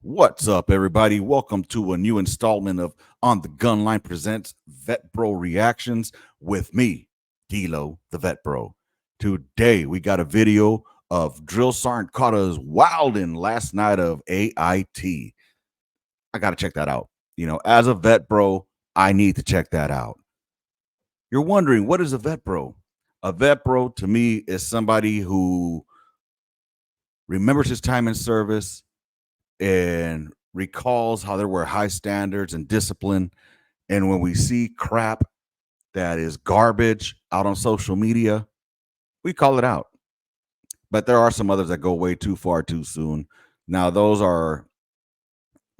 What's up, everybody? Welcome to a new installment of On the Gun Line Presents Vetbro Reactions with me, Dilo, the Vetbro. Today, we got a video of Drill Sergeant Carter's wildin' last night of AIT. I got to check that out. As a Vetbro, I need to check that out. You're wondering, what is a Vetbro? A Vetbro, to me, is somebody who remembers his time in service and recalls how there were high standards and discipline. And when we see crap that is garbage out on social media, we call it out. But there are some others that go way too far too soon. Now, those are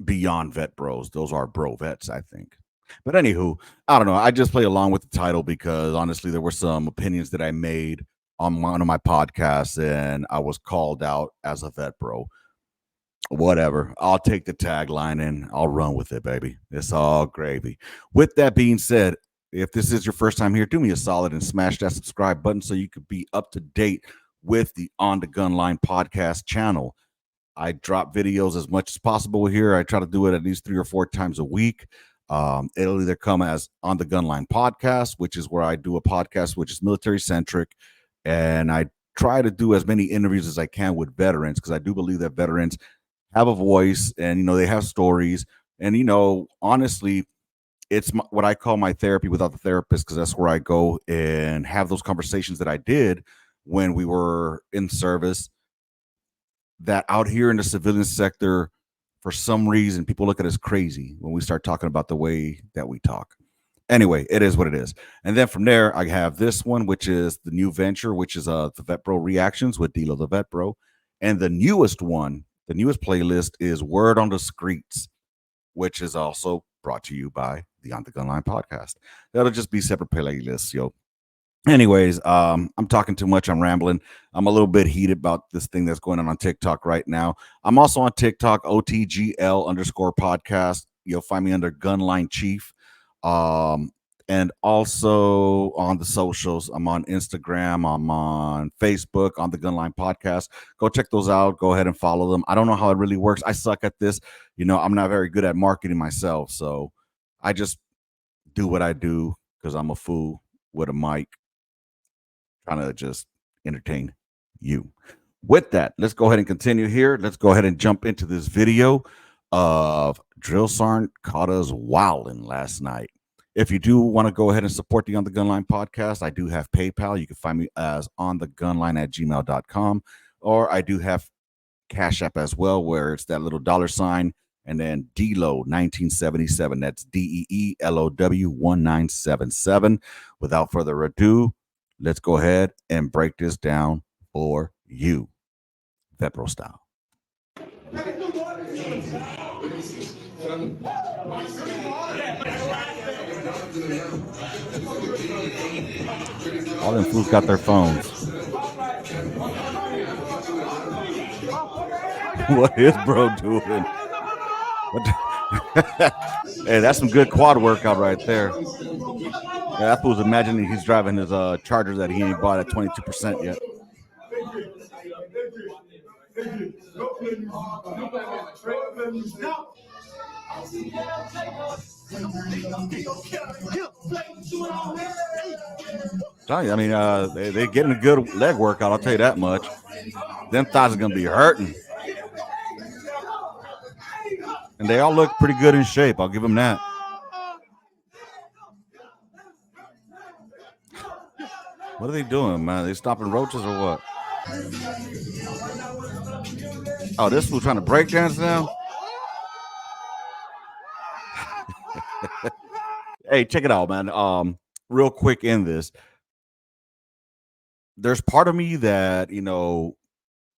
beyond vet bros. Those are bro vets, I think. But anywho, I don't know. I just play along with the title because honestly, there were some opinions that I made on one of my podcasts and I was called out as a vet bro. Whatever. I'll take the tagline and I'll run with it, baby. It's all gravy. With that being said, if this is your first time here, do me a solid and smash that subscribe button so you could be up to date with the On the Gun Line podcast channel. I drop videos as much as possible here. I try to do it at least 3 or 4 times a week. It'll either come as On the Gun Line podcast, which is where I do a podcast which is military centric, and I try to do as many interviews as I can with veterans because I do believe that veterans have a voice and they have stories, and honestly, it's what I call my therapy without the therapist, because that's where I go and have those conversations that I did when we were in service, that out here in the civilian sector, for some reason people look at us crazy when we start talking about the way that we talk. Anyway, it is what it is. And then from there, I have this one, which is the new venture, which is the Vetbro Reactions with Dilo the Vetbro. And the newest one, the newest playlist is Word on the Streets, which is also brought to you by the On the Gun Line podcast. That'll just be separate playlists, yo. Anyways, I'm talking too much. I'm rambling. I'm a little bit heated about this thing that's going on TikTok right now. I'm also on TikTok, OTGL_podcast. You'll find me under Gunline Chief. And also on the socials, I'm on Instagram, I'm on Facebook, on the Gunline podcast. Go check those out. Go ahead and follow them. I don't know how it really works. I suck at this. I'm not very good at marketing myself. So I just do what I do because I'm a fool with a mic trying to just entertain you. With that, let's go ahead and continue here. Let's go ahead and jump into this video of Drill Sergeant Carter's wildin' last night. If you do want to go ahead and support the On the Gun Line podcast, I do have PayPal. You can find me as onthegunline@gmail.com, or I do have Cash App as well, where it's that little $ and then DLO 1977. That's DEELOW 1977. Without further ado, let's go ahead and break this down for you, Vetbro style. All them fools got their phones. What is bro doing? Hey, that's some good quad workout right there. Yeah, that fool's imagining he's driving his Charger that he ain't bought at 22% yet. I mean, they're getting a good leg workout, I'll tell you that much. Them thighs are going to be hurting. And they all look pretty good in shape, I'll give them that. What are they doing, man? Are they stopping roaches or what? Oh, this fool trying to break dance now? Hey, check it out, man. Real quick in this. There's part of me that,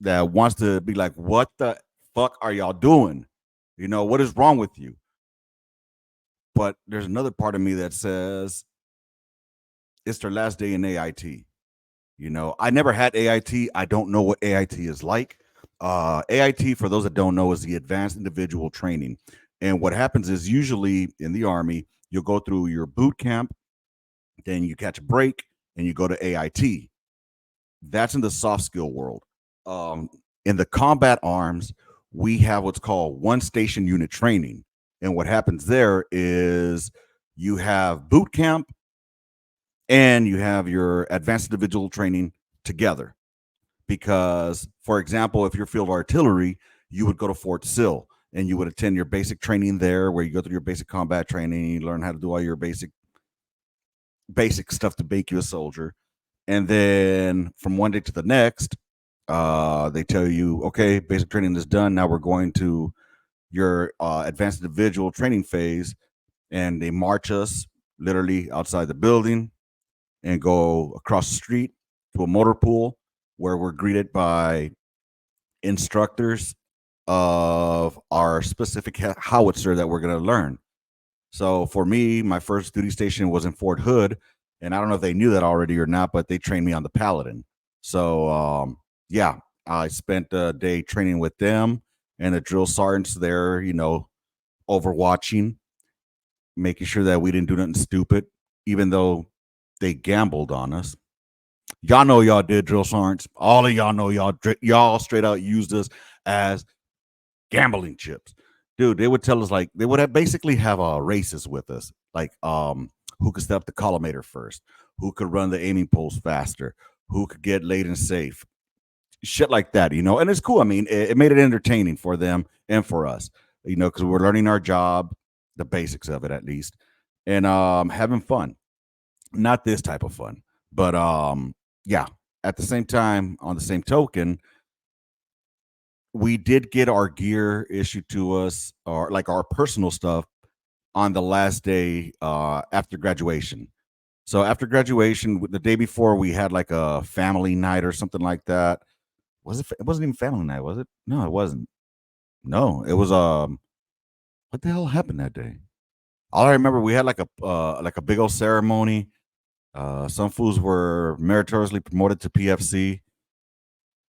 that wants to be like, what the fuck are y'all doing? What is wrong with you? But there's another part of me that says it's their last day in AIT. I never had AIT. I don't know what AIT is like. AIT, for those that don't know, is the Advanced Individual Training. And what happens is usually in the Army, you'll go through your boot camp, then you catch a break, and you go to AIT. That's in the soft skill world. In the combat arms, we have what's called one station unit training. And what happens there is you have boot camp and you have your advanced individual training together. Because, for example, if you're field artillery, you would go to Fort Sill and you would attend your basic training there, where you go through your basic combat training, you learn how to do all your basic stuff to make you a soldier. And then from one day to the next, they tell you, okay, basic training is done. Now we're going to your advanced individual training phase, and they march us literally outside the building and go across the street to a motor pool where we're greeted by instructors of our specific howitzer that we're going to learn. So for me, my first duty station was in Fort Hood, and I don't know if they knew that already or not, but they trained me on the Paladin. So yeah, I spent a day training with them and the drill sergeants there, overwatching, making sure that we didn't do nothing stupid, even though they gambled on us. Y'all know y'all did, drill sergeants. All of y'all know y'all straight out used us as gambling chips. Dude, they would tell us, like, they would have basically have races with us, like who could step the collimator first, who could run the aiming post faster, who could get laid and safe, shit like that, and it's cool. I mean, it made it entertaining for them and for us, because we're learning our job, the basics of it at least, and having fun. Not this type of fun, but yeah. At the same time, on the same token, we did get our gear issued to us, or like our personal stuff, on the last day after graduation. So after graduation, the day before, we had like a family night or something like that. Was it? It wasn't even family night, was it? No, it wasn't. No, it was. What the hell happened that day? All I remember, we had like a big old ceremony. Some fools were meritoriously promoted to PFC,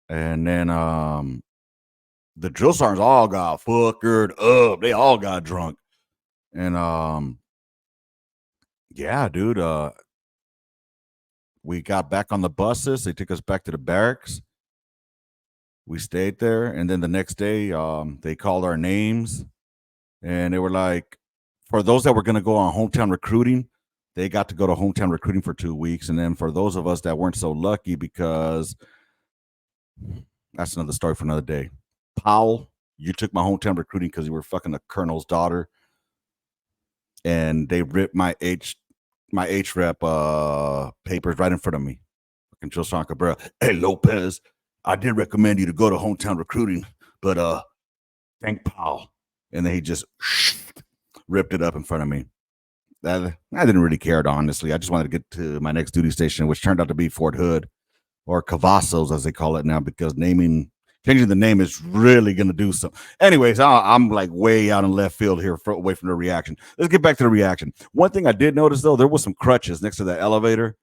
and then the drill sergeants all got fuckered up. They all got drunk, and yeah, dude. We got back on the buses. They took us back to the barracks. We stayed there, and then the next day, they called our names, and they were like, for those that were going to go on hometown recruiting, they got to go to hometown recruiting for 2 weeks, and then for those of us that weren't so lucky, because that's another story for another day. Powell, you took my hometown recruiting because you were fucking the colonel's daughter, and they ripped my HREP papers right in front of me. Fucking Joe San Cabrera. Hey, Lopez, I did recommend you to go to hometown recruiting, but thank Powell. And then he just ripped it up in front of me. I didn't really care, honestly. I just wanted to get to my next duty station, which turned out to be Fort Hood, or Cavazos, as they call it now, because changing the name is really going to do something. Anyways, I'm like way out in left field here, away from the reaction. Let's get back to the reaction. One thing I did notice, though, there was some crutches next to the elevator.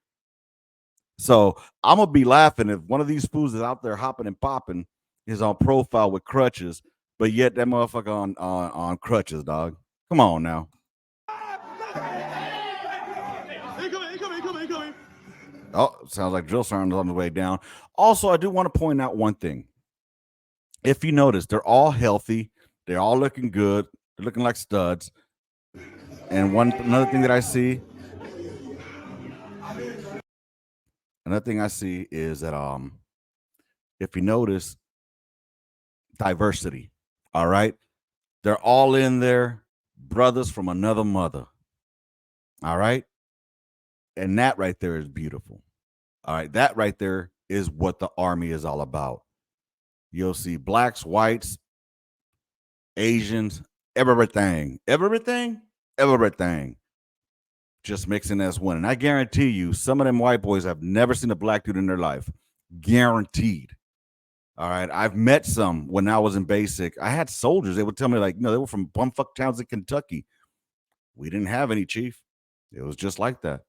So I'm going to be laughing if one of these fools is out there hopping and popping, is on profile with crutches, but yet that motherfucker on crutches, dog. Come on now. Oh, sounds like drill sergeant's on the way down. Also, I do want to point out one thing. If you notice, they're all healthy. They're all looking good. They're looking like studs. And another thing I see is that if you notice, diversity. All right, they're all in there, brothers from another mother. All right, and that right there is beautiful. All right, that right there is what the Army is all about. You'll see blacks, whites, Asians, everything, just mixing as one. And I guarantee you, some of them white boys have never seen a black dude in their life. Guaranteed. All right. I've met some when I was in basic. I had soldiers. They would tell me, like, they were from bumfuck towns in Kentucky. We didn't have any, chief. It was just like that,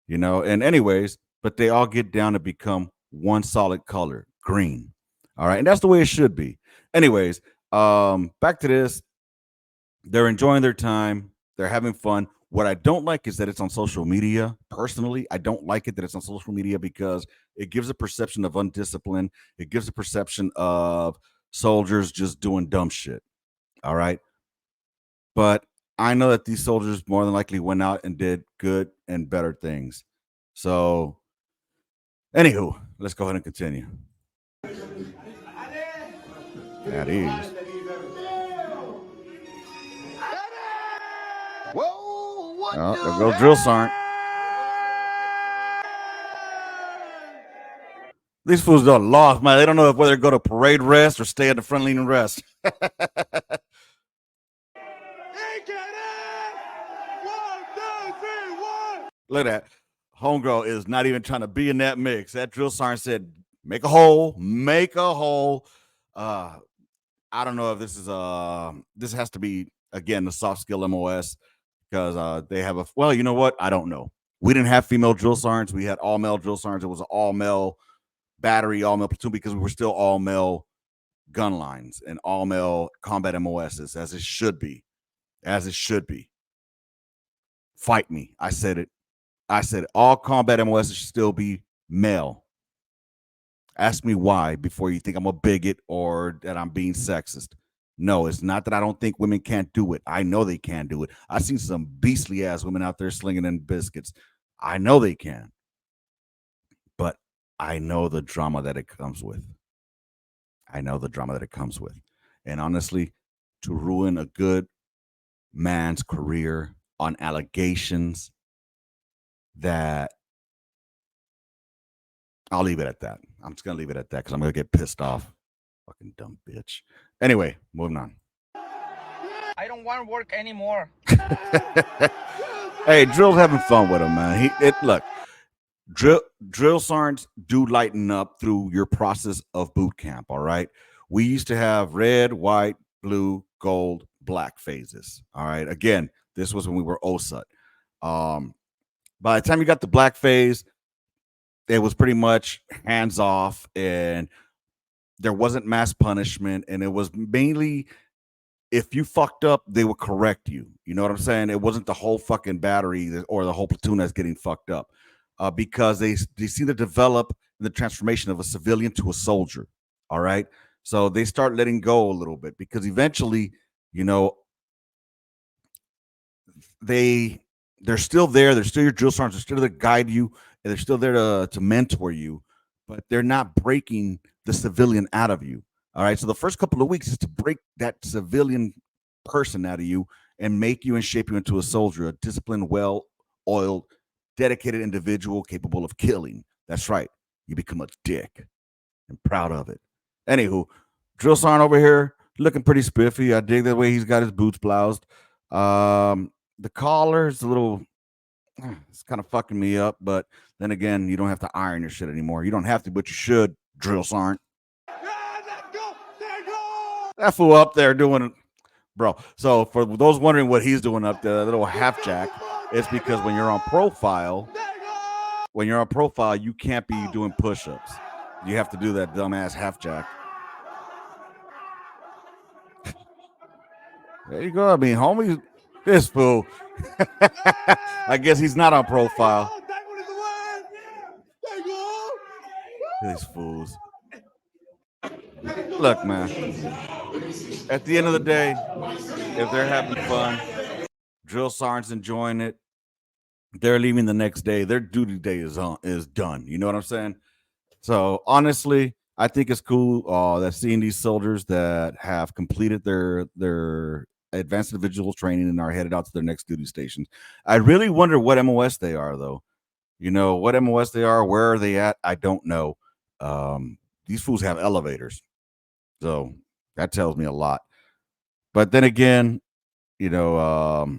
And anyways, but they all get down to become one solid color, green. All right. And that's the way it should be. Anyways, back to this. They're enjoying their time. They're having fun. What I don't like is that it's on social media. Personally, I don't like it that it's on social media, because it gives a perception of undiscipline. It gives a perception of soldiers just doing dumb shit. All right. But I know that these soldiers more than likely went out and did good and better things. So, anywho, let's go ahead and continue. That is. Whoa, what There goes drill sergeant. These fools are lost, man. They don't know whether to go to parade rest or stay at the front line and rest. Look at that. Homegirl is not even trying to be in that mix. That drill sergeant said, make a hole, make a hole. I don't know if this is this has to be again the soft skill MOS because they have a well, you know what? I don't know. We didn't have female drill sergeants. We had all male drill sergeants. It was an all male battery, all male platoon because we were still all male gun lines and all male combat MOSs as it should be. As it should be. Fight me. I said it. I said all combat MOSs should still be male. Ask me why before you think I'm a bigot or that I'm being sexist. No, it's not that I don't think women can't do it. I know they can do it. I've seen some beastly ass women out there slinging in biscuits. I know they can. But I know the drama that it comes with. I know the drama that it comes with. And honestly, to ruin a good man's career on allegations that I'll leave it at that. I'm just going to leave it at that because I'm going to get pissed off. Fucking dumb bitch. Anyway, moving on. I don't want to work anymore. Hey, Drill's having fun with him, man. Look, drill sergeants do lighten up through your process of boot camp. All right, we used to have red, white, blue, gold, black phases. All right, again, this was when we were OSUT. By the time you got the black phase, it was pretty much hands off, and there wasn't mass punishment, and it was mainly if you fucked up, they would correct you. You know what I'm saying? It wasn't the whole fucking battery or the whole platoon that's getting fucked up because they see the develop the transformation of a civilian to a soldier. All right. So they start letting go a little bit because eventually, you know, they're still there. They're still your drill sergeants. They're still there to guide you. And they're still there to mentor you, but they're not breaking the civilian out of you. All right. So the first couple of weeks is to break that civilian person out of you and make you and shape you into a soldier, a disciplined, well-oiled, dedicated individual capable of killing. That's right. You become a dick and proud of it. Anywho, drill sergeant over here looking pretty spiffy. I dig the way he's got his boots bloused. The collar is a little, it's kind of fucking me up, but then again, you don't have to iron your shit anymore. You don't have to, but you should, drill sergeant. That fool up there doing it, bro. So for those wondering what he's doing up there, that little half jack, it's because when you're on profile, you can't be doing push-ups. You have to do that dumbass half jack. There you go. I mean, homie, this fool. I guess he's not on profile. These fools. Look, man. At the end of the day, if they're having fun, drill sergeants enjoying it, they're leaving the next day. Their duty day is done. You know what I'm saying? So honestly, I think it's cool that seeing these soldiers that have completed their advanced individual training and are headed out to their next duty stations. I really wonder what MOS they are, though. You know what MOS they are? Where are they at? I don't know. These fools have elevators, so that tells me a lot. But then again, you know,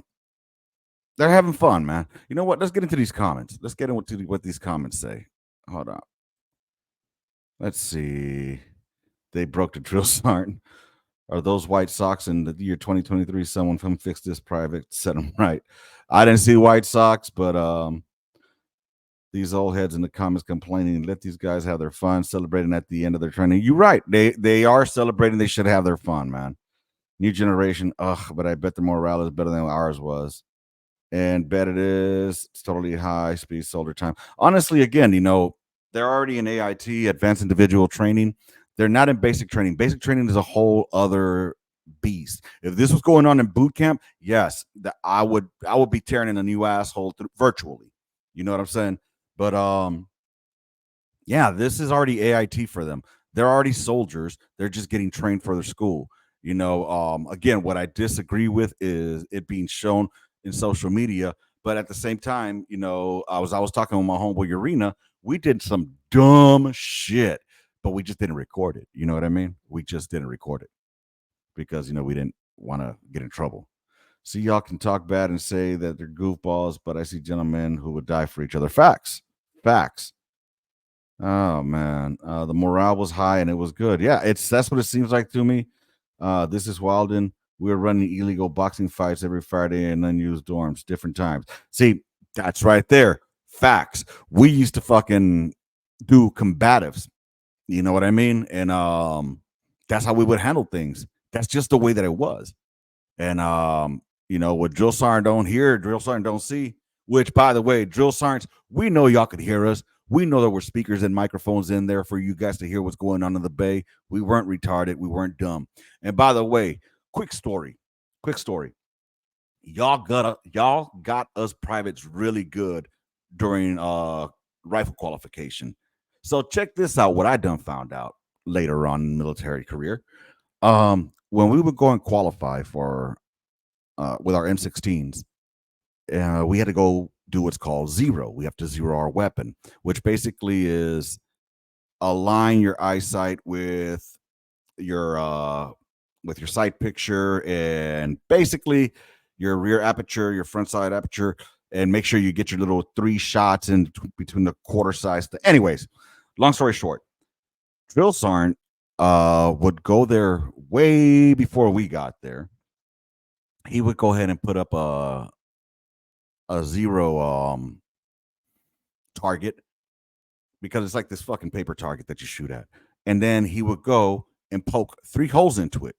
they're having fun, man. You know what? Let's get into these comments. Let's get into what these comments say. Hold on. Let's see. They broke the drill sergeant. Are those white socks in the year 2023? Someone from Fix This Private set them right. I didn't see white socks, but these old heads in the comments complaining. Let these guys have their fun, celebrating at the end of their training. You're right. They are celebrating. They should have their fun, man. New generation. Ugh, but I bet the morale is better than ours was. And bet it is. It's totally high speed soldier time. Honestly, again, you know, they're already in AIT, advanced individual training. They're not in basic training. Basic training is a whole other beast. If this was going on in boot camp, yes, I would be tearing in a new asshole virtually. You know what I'm saying? But yeah, this is already AIT for them. They're already soldiers. They're just getting trained for their school. Again, what I disagree with is it being shown in social media. But at the same time, I was talking with my homeboy Urena. We did some dumb shit, but we just didn't record it. You know what I mean? We just didn't record it because we didn't want to get in trouble. See, y'all can talk bad and say that they're goofballs, but I see gentlemen who would die for each other. Facts, facts. Oh man, the morale was high and it was good. Yeah, that's what it seems like to me. This is Walden. We were running illegal boxing fights every Friday in unused dorms, different times. See, that's right there. Facts. We used to fucking do combatives. You know what I mean? And that's how we would handle things. That's just the way that it was. And what drill sergeant don't hear, drill sergeant don't see. Which, by the way, drill sergeants, we know y'all could hear us. We know there were speakers and microphones in there for you guys to hear what's going on in the bay. We weren't retarded. We weren't dumb. And by the way, quick story. Quick story. Y'all got us privates really good during rifle qualification. So check this out. What I done found out later on in military career. When we would go and qualify for with our M16s, we had to go do what's called zero. We have to zero our weapon, which basically is align your eyesight your with your sight picture and basically your rear aperture, your front side aperture, and make sure you get your little 3 shots in between the quarter size. Anyways, long story short, drill sergeant would go there way before we got there. He would go ahead and put up a zero target because it's like this fucking paper target that you shoot at. And then he would go and poke 3 holes into it,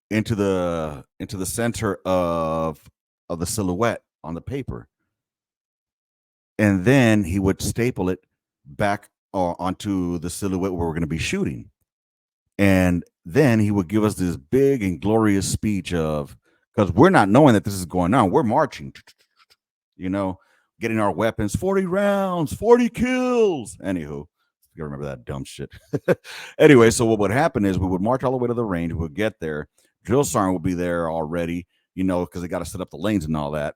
into the center of the silhouette on the paper. And then he would staple it back onto the silhouette where we're going to be shooting. And then he would give us this big and glorious speech of, because we're not knowing that this is going on. We're marching, getting our weapons, 40 rounds, 40 kills. Anywho, you remember that dumb shit. Anyway, so what would happen is we would march all the way to the range. We would get there. Drill sergeant would be there already, because they got to set up the lanes and all that.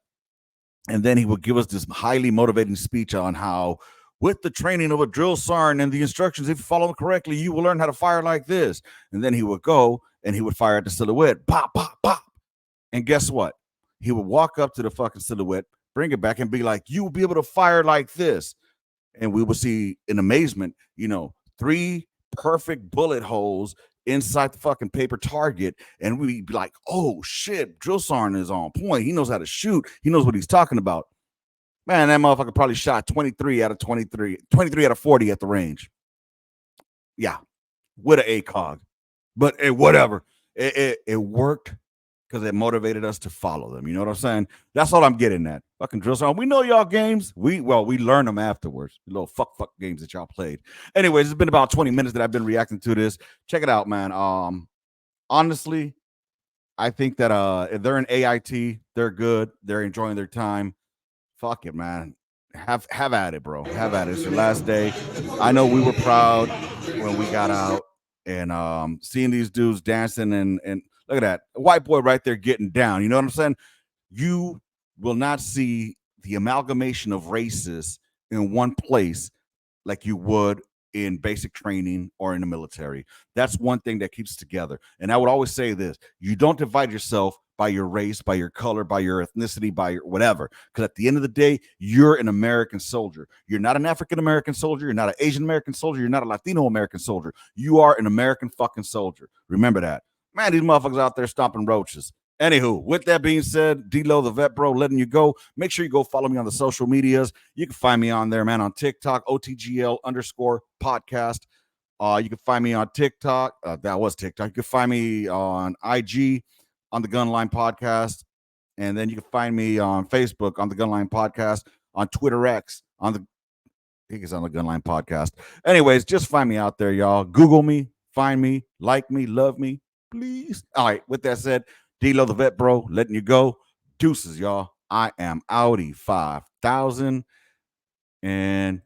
And then he would give us this highly motivating speech on how, with the training of a drill sergeant and the instructions, if you follow them correctly, you will learn how to fire like this. And then he would go and he would fire at the silhouette, pop, pop, pop. And guess what? He would walk up to the fucking silhouette, bring it back, and be like, you will be able to fire like this. And we would see in amazement, 3 perfect bullet holes inside the fucking paper target. And we'd be like, oh shit, drill sergeant is on point. He knows how to shoot. He knows what he's talking about. Man, that motherfucker probably shot 23 out of 23 out of 40 at the range. Yeah, with an ACOG. But whatever. It worked because it motivated us to follow them. You know what I'm saying? That's all I'm getting at. Fucking drill sergeant. We know y'all games. We learn them afterwards. The little fuck games that y'all played. Anyways, it's been about 20 minutes that I've been reacting to this. Check it out, man. Honestly, I think that if they're in AIT, they're good. They're enjoying their time. Fuck it, man. Have at it, bro. Have at it. It's your last day. I know we were proud when we got out and seeing these dudes dancing and look at that. A white boy right there getting down. You know what I'm saying? You will not see the amalgamation of races in one place like you would in basic training or in the military. That's one thing that keeps together. And I would always say this: you don't divide yourself by your race, by your color, by your ethnicity, by your whatever. Because at the end of the day, you're an American soldier. You're not an African American soldier. You're not an Asian American soldier. You're not a Latino American soldier. You are an American fucking soldier. Remember that. Man, these motherfuckers out there stomping roaches. Anywho, with that being said, D-Lo the Vet Bro letting you go. Make sure you go follow me on the social medias. You can find me on there, man, on TikTok, OTGL_podcast. You can find me on TikTok. That was TikTok. You can find me on IG on the Gunline Podcast. And then you can find me on Facebook on the Gunline Podcast, on Twitter X, on the think it's on the Gunline podcast. Anyways, just find me out there, y'all. Google me, find me, like me, love me, please. All right. With that said, D-Lo the Vet Bro, letting you go. Deuces, y'all. I am Audi 5000. And